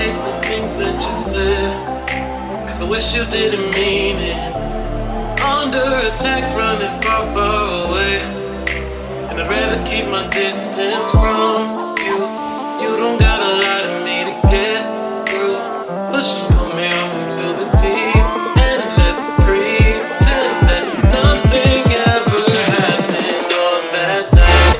hate the things that you said, 'cause I wish you didn't mean it. Under attack, running far, far away, and I'd rather keep my distance from you. You don't gotta lie to me to get through. Push and pull me off into the deep, and let's pretend that nothing ever happened on that night.